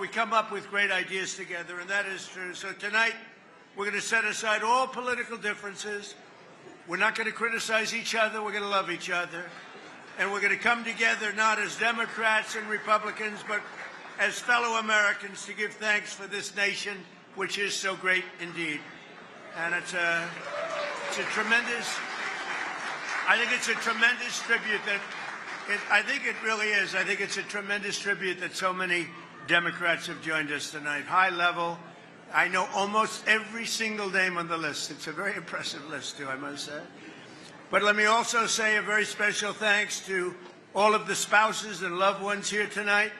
we come up with great ideas together, and that is true. So tonight, we're going to set aside all political differences. We're not going to criticize each other. We're going to love each other. And we're going to come together not as Democrats and Republicans, but as fellow Americans to give thanks for this nation, which is so great indeed. And it's a tremendous, I think it's a tremendous tribute that, I think it really is. I think it's a tremendous tribute that so many Democrats have joined us tonight. High level. I know almost every single name on the list. It's a very impressive list, too, I must say. But let me also say a very special thanks to all of the spouses and loved ones here tonight.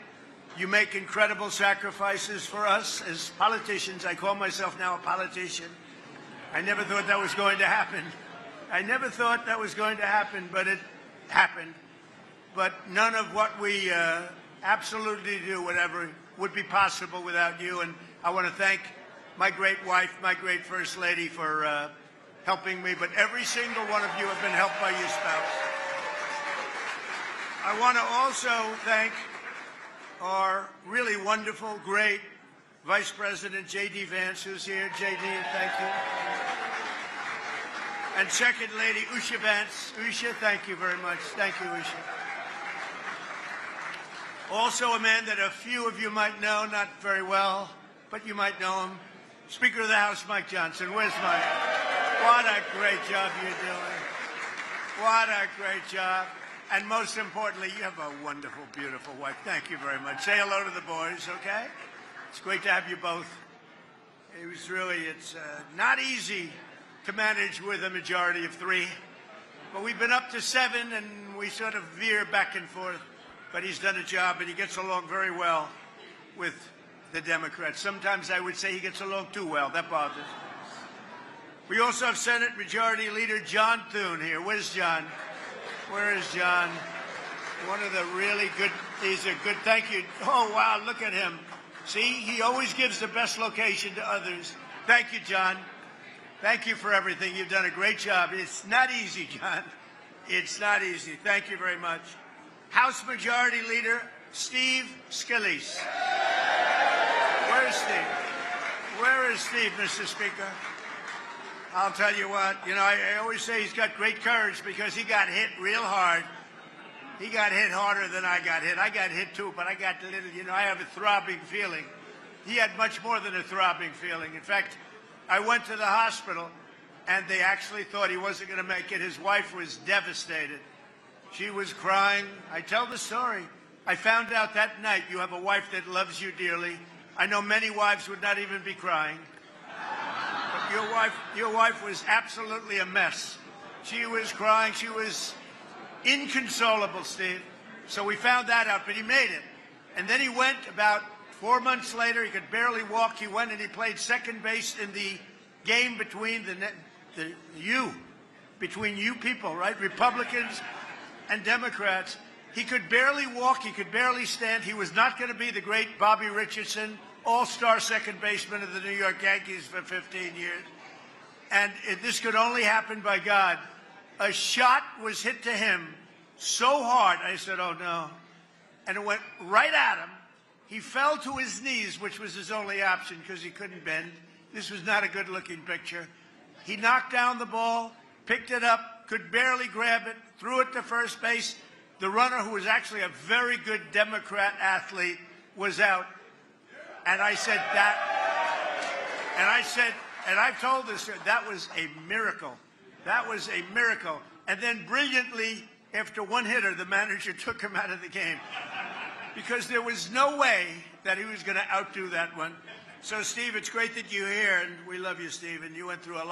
You make incredible sacrifices for us as politicians. I call myself now a politician. I never thought that was going to happen. I never thought that was going to happen, but it happened. But none of what we absolutely do, whatever, would be possible without you. And I want to thank my great wife, my great First Lady, for helping me. But every single one of you have been helped by your spouse. I want to also thank our really wonderful, great Vice President J.D. Vance, who's here. J.D., thank you. And Second Lady Usha Vance. Usha, thank you very much. Thank you, Usha. Also a man that a few of you might know, not very well, but you might know him. Speaker of the House, Mike Johnson. Where's Mike? What a great job you're doing. What a great job. And most importantly, you have a wonderful, beautiful wife. Thank you very much. Say hello to the boys, okay? It's great to have you both. It's not easy to manage with a majority of 3. But we've been up to 7, and we sort of veer back and forth. But he's done a job, and he gets along very well with the Democrats. Sometimes I would say he gets along too well. That bothers me. We also have Senate Majority Leader John Thune here. Where's John? Where is John? One of the really good, he's a good, thank you. Oh, wow, look at him. See, he always gives the best location to others. Thank you, John. Thank you for everything. You've done a great job. It's not easy, John. It's not easy. Thank you very much. House Majority Leader Steve Scalise. Where is Steve? Where is Steve, Mr. Speaker? I'll tell you what, I always say he's got great courage because he got hit real hard. He got hit harder than I got hit. I got hit too, but I got a little, I have a throbbing feeling. He had much more than a throbbing feeling. In fact, I went to the hospital, and they actually thought he wasn't going to make it. His wife was devastated. She was crying. I tell the story. I found out that night you have a wife that loves you dearly. I know many wives would not even be crying. But your wife was absolutely a mess. She was crying. She was inconsolable, Steve. So we found that out, but he made it. And then he went about 4 months later. He could barely walk. He went and he played second base in the game between between you people, right? Republicans and Democrats. He could barely walk. He could barely stand. He was not going to be the great Bobby Richardson, all-star second baseman of the New York Yankees for 15 years. And this could only happen by God. A shot was hit to him so hard. I said, oh, no. And it went right at him. He fell to his knees, which was his only option because he couldn't bend. This was not a good-looking picture. He knocked down the ball, picked it up, could barely grab it, threw it to first base. The runner, who was actually a very good Democrat athlete, was out. And I said and I've told this, that was a miracle. That was a miracle. And then brilliantly, after one hitter, the manager took him out of the game because there was no way that he was going to outdo that one. So, Steve, it's great that you're here, and we love you, Steve, and you went through a lot.